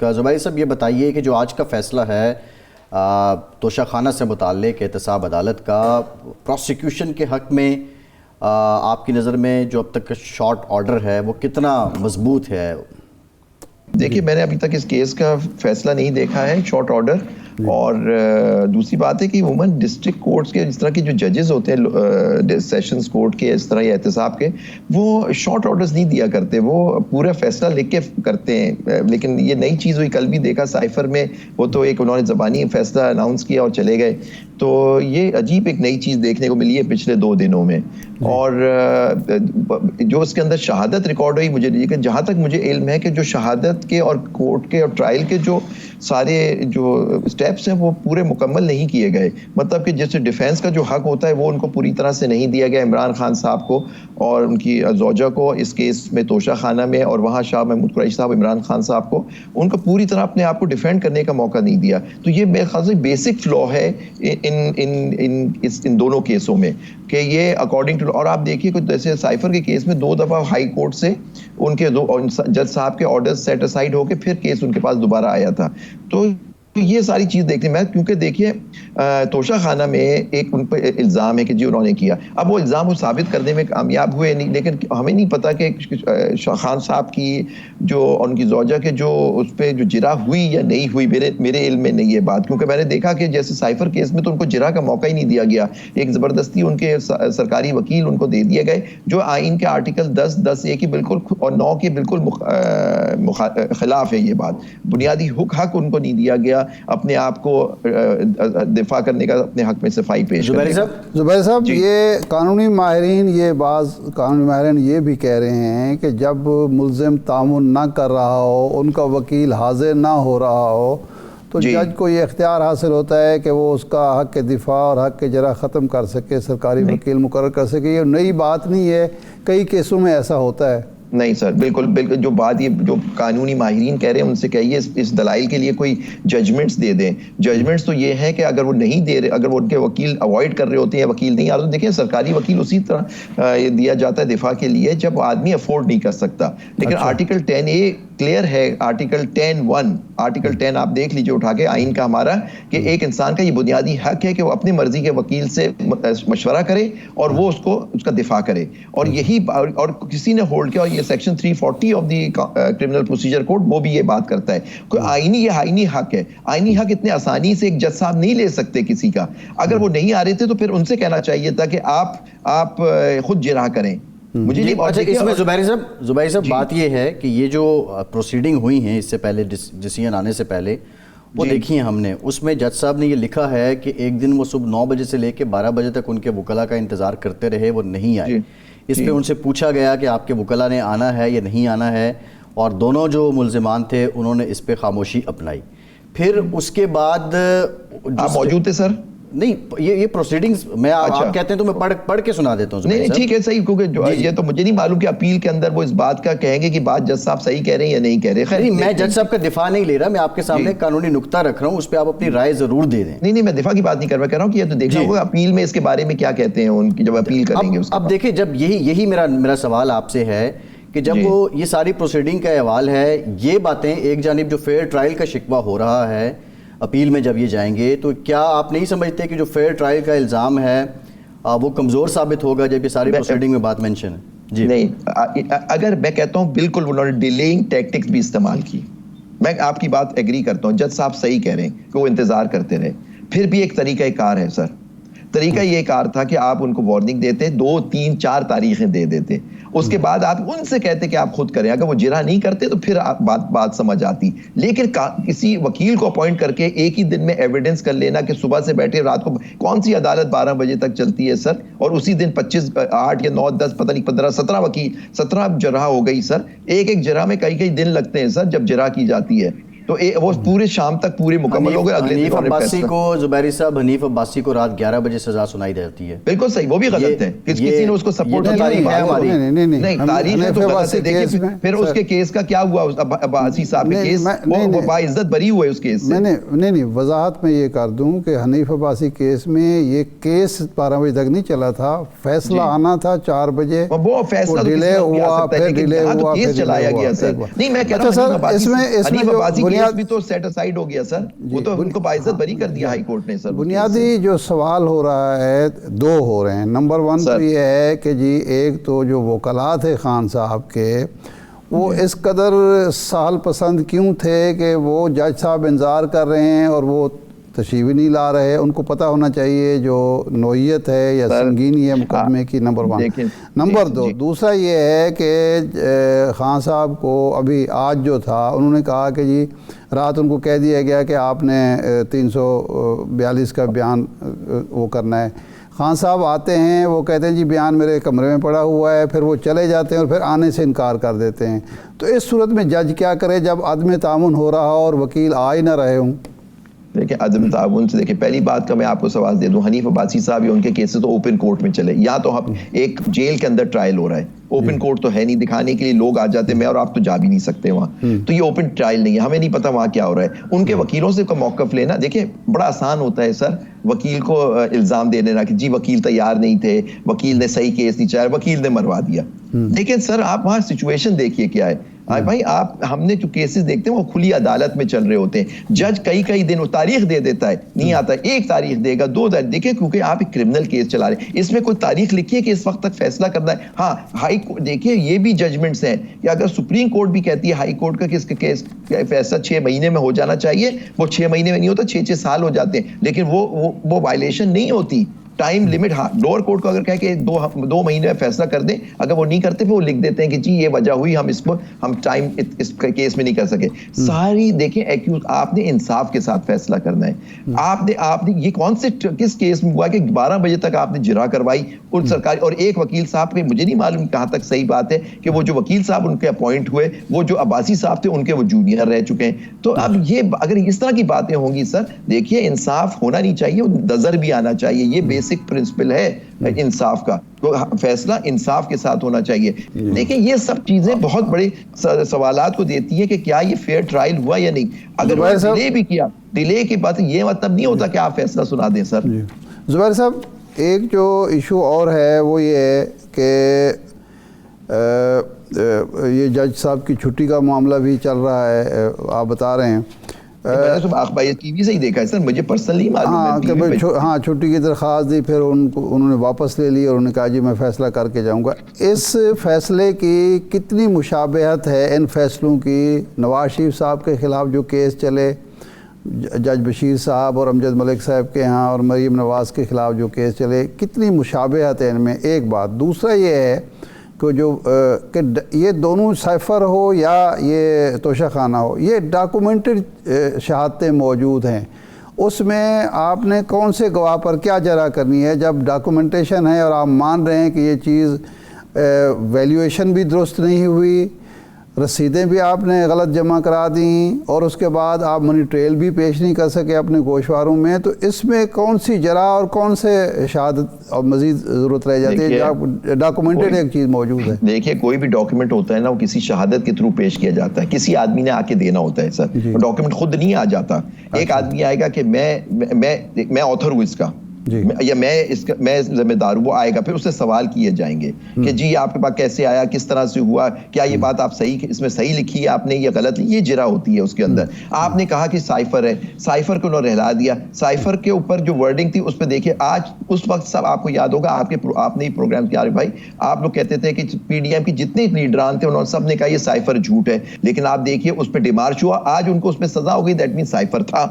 زبیر صاحب یہ بتائیے کہ جو آج کا فیصلہ ہے توشہ خانہ سے متعلق احتساب عدالت کا، پروسیکیوشن کے حق میں آپ کی نظر میں جو اب تک کا شارٹ آرڈر ہے وہ کتنا مضبوط ہے؟ دیکھیے، میں نے ابھی تک اس کیس کا فیصلہ نہیں دیکھا ہے شارٹ آرڈر، اور دوسری بات ہے کہ عموماً ڈسٹرکٹ کورٹس کے اس طرح کے جو ججز ہوتے ہیں سیشنز کورٹ کے اس طرح یا احتساب کے، وہ شارٹ آرڈرز نہیں دیا کرتے، وہ پورا فیصلہ لکھ کے کرتے ہیں. لیکن یہ نئی چیز ہوئی، کل بھی دیکھا سائفر میں، وہ تو ایک انہوں نے زبانی فیصلہ اناؤنس کیا اور چلے گئے. تو یہ عجیب ایک نئی چیز دیکھنے کو ملی ہے پچھلے 2 دنوں میں. اور جو اس کے اندر شہادت ریکارڈ ہوئی، مجھے لیکن جہاں تک مجھے علم ہے کہ جو شہادت کے اور کورٹ کے اور ٹرائل کے جو سارے جو اسٹیپس ہیں وہ پورے مکمل نہیں کیے گئے. مطلب کہ جیسے ڈیفینس کا جو حق ہوتا ہے وہ ان کو پوری طرح سے نہیں دیا گیا عمران خان صاحب کو اور ان کی زوجہ کو اس کیس میں توشہ خانہ میں، اور وہاں شاہ محمود قریشی صاحب عمران خان صاحب کو ان کو پوری طرح اپنے آپ کو ڈیفینڈ کرنے کا موقع نہیں دیا. تو یہ میرے خیال سے بیسک فلو ہے ان دونوں کیسوں میں کہ یہ اکارڈنگ ٹو، اور آپ دیکھیے کہ جیسے سائفر کے کیس میں 2 دفعہ ہائی کورٹ سے ان کے جج صاحب کے آرڈرز سیٹ اسائڈ ہو کے پھر کیس ان کے پاس دوبارہ آیا تھا. تو یہ ساری چیز دیکھتے میں، کیونکہ دیکھیے توشہ خانہ میں ایک ان پہ الزام ہے کہ جی انہوں نے کیا. اب وہ الزام وہ ثابت کرنے میں کامیاب ہوئے نہیں، لیکن ہمیں نہیں پتا کہ خان صاحب کی جو ان کی زوجہ کے جو اس پہ جو جرح ہوئی یا نہیں ہوئی، میرے علم میں نہیں ہے بات. کیونکہ میں نے دیکھا کہ جیسے سائفر کیس میں تو ان کو جرح کا موقع ہی نہیں دیا گیا، ایک زبردستی ان کے سرکاری وکیل ان کو دے دیے گئے جو آئین کے آرٹیکل 10(10)(a) کی بالکل اور 9 کے بالکل خلاف ہے. یہ بات بنیادی حق ان کو نہیں دیا گیا اپنے آپ کو دفاع کرنے کا، اپنے حق میں صفائی پیش کرنے کا. زبیر صاحب یہ قانونی ماہرین، یہ بعض قانونی ماہرین یہ بھی کہہ رہے ہیں کہ جب ملزم تعاون نہ کر رہا ہو، ان کا وکیل حاضر نہ ہو رہا ہو، تو جج کو یہ اختیار حاصل ہوتا ہے کہ وہ اس کا حق دفاع اور حق جرح ختم کر سکے، سرکاری وکیل مقرر کر سکے. یہ نئی بات نہیں ہے، کئی کیسوں میں ایسا ہوتا ہے. نہیں سر، بالکل جو بات یہ جو قانونی ماہرین کہہ رہے ہیں ان سے کہیے اس دلائل کے لیے کوئی ججمنٹس دے دیں. ججمنٹس تو یہ ہے کہ اگر وہ نہیں دے رہے، اگر وہ ان کے وکیل اوائڈ کر رہے ہوتے ہیں یا وکیل نہیں آ رہے، دیکھیں سرکاری وکیل اسی طرح دیا جاتا ہے دفاع کے لیے جب آدمی افورڈ نہیں کر سکتا. لیکن آرٹیکل 10(a) کلیئر ہے، آرٹیکل 10(1) آرٹیکل 10 آپ دیکھ لیجیے اٹھا کے آئین کا ہمارا، کہ ایک انسان کا یہ بنیادی حق ہے کہ وہ اپنی مرضی کے وکیل سے مشورہ کرے اور وہ اس کا دفاع کرے. اور یہی اور کسی نے ہولڈ کیا، اور یہ section 340 of the criminal procedure code وہ بھی یہ بات کرتا ہے کہ یہ آئینی حق ہے. آئینی حق اتنے آسانی سے ایک جج صاحب نہیں لے سکتے کسی کا. اگر وہ نہیں آ رہے تھے تو پھر ان سے کہنا چاہیے تھا کہ آپ خود جرح کریں. مجھے اس میں زبیر صاحب بات یہ ہے کہ یہ جو پروسیڈنگ ہوئی ہیں اس سے پہلے ڈیسیژن آنے سے پہلے، وہ دیکھی ہیں ہم نے، اس میں جج صاحب نے یہ لکھا ہے کہ ایک دن وہ صبح 9 بجے سے لے کے 12 بجے تک ان کے وکلاء کا انتظار کرتے رہے، وہ نہیں آئے. اس پہ ان سے پوچھا گیا کہ آپ کے وکلاء نے آنا ہے یا نہیں آنا ہے، اور دونوں جو ملزمان تھے انہوں نے اس پہ خاموشی اپنائی. پھر اس کے بعد آپ موجود تھے سر؟ نہیں، یہ پروسیڈنگز میں آپ کہتے ہیں تو میں پڑھ کے سنا دیتا ہوں. نہیں ٹھیک ہے، صحیح، کیونکہ یہ تو مجھے نہیں معلوم کہ اپیل کے اندر وہ اس بات کا کہیں گے کہ بات جج صاحب صحیح کہہ رہے ہیں یا نہیں کہہ رہے. خیر میں جج صاحب کا دفاع نہیں لے رہا، میں آپ کے سامنے قانونی نقطہ رکھ رہا ہوں، اس پہ آپ اپنی رائے ضرور دے دیں. نہیں میں دفاع کی بات نہیں کر رہا، کہہ رہا ہوں کہ یہ تو دیکھنا ہوگا اپیل میں اس کے بارے میں کیا کہتے ہیں ان کی جب اپیل کریں گے. اب دیکھیں، جب یہی میرا سوال آپ سے ہے کہ جب وہ یہ ساری پروسیڈنگ کا احوال ہے، یہ باتیں ایک جانب جو فیئر ٹرائل کا شکوہ ہو رہا ہے اپیل میں جب یہ جائیں گے، تو کیا آپ نہیں سمجھتے کہ جو فیئر ٹرائل کا الزام ہے وہ کمزور ثابت ہوگا جب یہ ساری پروسیڈنگ میں بات مینشن ہے؟ جی نہیں، اگر میں کہتا ہوں بالکل انہوں نے ڈیلیئنگ ٹیکٹکس بھی استعمال کی، میں آپ کی بات ایگری کرتا ہوں، جج صاحب صحیح کہہ رہے ہیں کہ وہ انتظار کرتے رہے. پھر بھی ایک طریقہ کار ہے سر، طریقہ یہ کار تھا کہ آپ ان کو وارننگ دیتے، 2 3 4 تاریخیں دے دیتے، اس کے بعد آپ ان سے کہتے کہ آپ خود کریں. اگر وہ جرح نہیں کرتے تو پھر بات سمجھ آتی. لیکن کسی وکیل کو اپوائنٹ کر کے ایک ہی دن میں ایویڈنس کر لینا کہ صبح سے بیٹھے رات کو، کون سی عدالت 12 بجے تک چلتی ہے سر؟ اور اسی دن 25 8 یا 9 10 پتہ نہیں 15 17 وکیل 17 جرح ہو گئی سر. ایک جرح میں کئی دن لگتے ہیں سر جب جرح کی جاتی ہے. تو وہ پورے شام تک پورے مکمل ہو گئے. اگلے حنیف عباسی کو، زبیر صاحب، حنیف عباسی کو رات 11 بجے سزا سنائی دیتی ہے. بالکل صحیح، وہ بھی غلط ہے، کسی نے اس کو سپورٹ نہیں. تاریخ ہے تو غلط ہے. دیکھیں پھر اس کے کیس کا کیا ہوا، عباسی صاحب کے کیس، وہ باعزت بری ہوئے اس کیس سے. نہیں وضاحت میں یہ کر دوں کہ حنیف عباسی کیس میں یہ کیس 12 بجے تک نہیں چلا تھا، فیصلہ آنا تھا 4 بجے، وہ فیصلہ ڈیلے ہوا، پھر ڈیلے ہوا، کیس چلایا گیا سر. نہیں میں کہہ رہا ہوں اس میں جو کیس بھی تو سیٹ اسائڈ ہو گیا سر, وہ تو ان کو باعزت بری کر دیا ہائی کورٹ نے سر. بنیادی جو سوال ہو رہا ہے دو ہو رہے ہیں. نمبر 1 تو یہ ہے کہ جی ایک تو جو وکلاء تھے خان صاحب کے, وہ اس قدر سال پسند کیوں تھے کہ وہ جج صاحب انتظار کر رہے ہیں اور وہ تشریف نہیں لا رہے. ان کو پتہ ہونا چاہیے جو نوعیت ہے یا سنگینی ہے مقدمے کی. نمبر 1. نمبر 2 دوسرا یہ ہے کہ خان صاحب کو ابھی آج جو تھا انہوں نے کہا کہ جی رات ان کو کہہ دیا گیا کہ آپ نے 342 کا بیان وہ کرنا ہے. خان صاحب آتے ہیں, وہ کہتے ہیں جی بیان میرے کمرے میں پڑا ہوا ہے, پھر وہ چلے جاتے ہیں اور پھر آنے سے انکار کر دیتے ہیں. تو اس صورت میں جج کیا کرے جب عدم تعاون ہو رہا ہو اور وکیل آ ہی نہ رہے ہوں؟ دیکھیں عدم تعاون سے, دیکھیں پہلی بات کا میں آپ کو سوال دے دوں, حنیف عباسی صاحب یا ان کے کیسز تو اوپن کورٹ میں چلے, یا تو ایک جیل کے اندر ٹرائل ہو رہا ہے, اوپن کورٹ تو ہے نہیں, دکھانے کے لیے لوگ آ جاتے ہیں, میں اور آپ تو جا بھی نہیں سکتے وہاں, تو یہ اوپن ٹرائل نہیں ہے, ہمیں نہیں پتا وہاں کیا ہو رہا ہے. ان کے وکیلوں سے موقف لینا, دیکھیں بڑا آسان ہوتا ہے سر وکیل کو الزام دے دینا کہ جی وکیل تیار نہیں تھے, وکیل نے صحیح کیس نہیں چاہا, وکیل نے مروا دیا. لیکن سر آپ وہاں سچویشن دیکھیے کیا ہے بھائی. آپ ہم نے جو کیسز دیکھتے ہیں وہ کھلی عدالت میں چل رہے ہوتے ہیں, جج کئی دن وہ تاریخ دے دیتا ہے, نہیں آتا, ایک تاریخ دے گا, 2 تاریخ دیکھیں, کیونکہ آپ ایک کرمنل کیس چلا رہے ہیں, اس میں کوئی تاریخ لکھی ہے کہ اس وقت تک فیصلہ کرنا ہے. ہاں ہائی دیکھیے یہ بھی ججمنٹس ہیں کہ اگر سپریم کورٹ بھی کہتی ہے ہائی کورٹ کا کہ اس کا کیس فیصلہ 6 مہینے میں ہو جانا چاہیے, وہ 6 مہینے میں نہیں ہوتا, 6 سال ہو جاتے ہیں, لیکن وہ وائلیشن نہیں ہوتی. ٹائم لمٹ, ہاں لوور کورٹ کو اگر کہے کہ 2 مہینے میں فیصلہ کر دیں, اگر وہ نہیں کرتے پھر وہ لکھ دیتے ہیں کہ جی یہ وجہ ہوئی, ہم ٹائم اس کیس میں نہیں کر سکے. ساری دیکھیں ایکیوز, آپ نے انصاف کے ساتھ فیصلہ کرنا ہے. آپ نے یہ کون سے کس کیس میں ہوا کہ 12 بجے تک آپ نے جرا کروائی اور سرکاری, اور ایک وکیل صاحب کے مجھے نہیں معلوم کہاں تک صحیح بات ہے کہ وہ جو وکیل صاحب ان کے اپوائنٹ ہوئے, وہ جو عباسی صاحب تھے ان کے وہ جونیئر رہ چکے ہیں. تو اب یہ اگر اس طرح کی باتیں ہوں گی سر, دیکھیے انصاف ہونا نہیں چاہیے, نظر بھی آنا چاہیے, یہ بیسک پرنسپل ہے انصاف کا. تو فیصلہ انصاف کے ساتھ ہونا چاہیے. دیکھیں یہ سب چیزیں بہت بڑے سوالات کو دیتی ہیں کہ کیا یہ فیئر ٹرائل ہوا یا نہیں. اگر ڈیلے بھی کیا, ڈیلے کی بات یہ مطلب نہیں ہوتا کہ آپ فیصلہ سنا دیں سر. زبیر صاحب ایک جو ایشو اور ہے وہ یہ ہے کہ یہ جج صاحب کی چھٹی کا معاملہ بھی چل رہا ہے, آپ بتا رہے ہیں. میں ٹی وی سے ہی دیکھا ہے سر, مجھے پرسنلی معلوم ہے. ہاں چھٹی کی درخواست دی, پھر انہوں نے واپس لے لی اور انہوں نے کہا جی میں فیصلہ کر کے جاؤں گا. اس فیصلے کی کتنی مشابہت ہے ان فیصلوں کی نواز شریف صاحب کے خلاف جو کیس چلے, جج بشیر صاحب اور امجد ملک صاحب کے ہاں, اور مریم نواز کے خلاف جو کیس چلے, کتنی مشابہت ہے ان میں؟ ایک بات. دوسرا یہ ہے کہ یہ دونوں سائفر ہو یا یہ توشہ خانہ ہو, یہ ڈاکومنٹڈ شہادتیں موجود ہیں, اس میں آپ نے کون سے گواہ پر کیا جرا کرنی ہے جب ڈاکومنٹیشن ہے اور آپ مان رہے ہیں کہ یہ چیز ویلیویشن بھی درست نہیں ہوئی, رسیدیں بھی آپ نے غلط جمع کرا دیں, اور اس کے بعد آپ منی ٹریل بھی پیش نہیں کر سکے اپنے گوشواروں میں, تو اس میں کون سی جرا اور کون سے شہادت اور مزید ضرورت رہ جاتی ہے؟ ڈاکومنٹڈ ایک چیز موجود ہے. دیکھیے کوئی بھی ڈاکیومنٹ ہوتا ہے نا, وہ کسی شہادت کے تھرو پیش کیا جاتا ہے, کسی آدمی نے آ کے دینا ہوتا ہے سر. ڈاکیومنٹ خود نہیں آ جاتا. ایک آدمی آئے گا کہ میں آتھر ہوں اس کا, یا میں ذمہ دار ہوں, وہ آئے گا, پھر اس سے سوال کیے جائیں گے کہ جی آپ کے پاس کیسے آیا, کس طرح سے ہوا, کیا یہ بات آپ صحیح اس میں صحیح لکھی ہے آپ نے, یہ غلط, یہ جرا ہوتی ہے اس کے اندر. آپ نے کہا کہ سائفر ہے, سائفر کو انہوں نے رہلا دیا, سائفر کے اوپر جو ورڈنگ تھی اس پہ دیکھیے آج اس وقت سب آپ کو یاد ہوگا, آپ نے ہی پروگرام کیا بھائی, آپ لوگ کہتے تھے کہ پی ڈی ایم کی جتنے لیڈران تھے انہوں نے سب نے کہا یہ سائفر جھوٹ ہے, لیکن آپ دیکھیے اس پہ ڈیمارچ ہوا, آج ان کو اس پہ سزا ہو گئی, دیٹ مین سائفر تھا.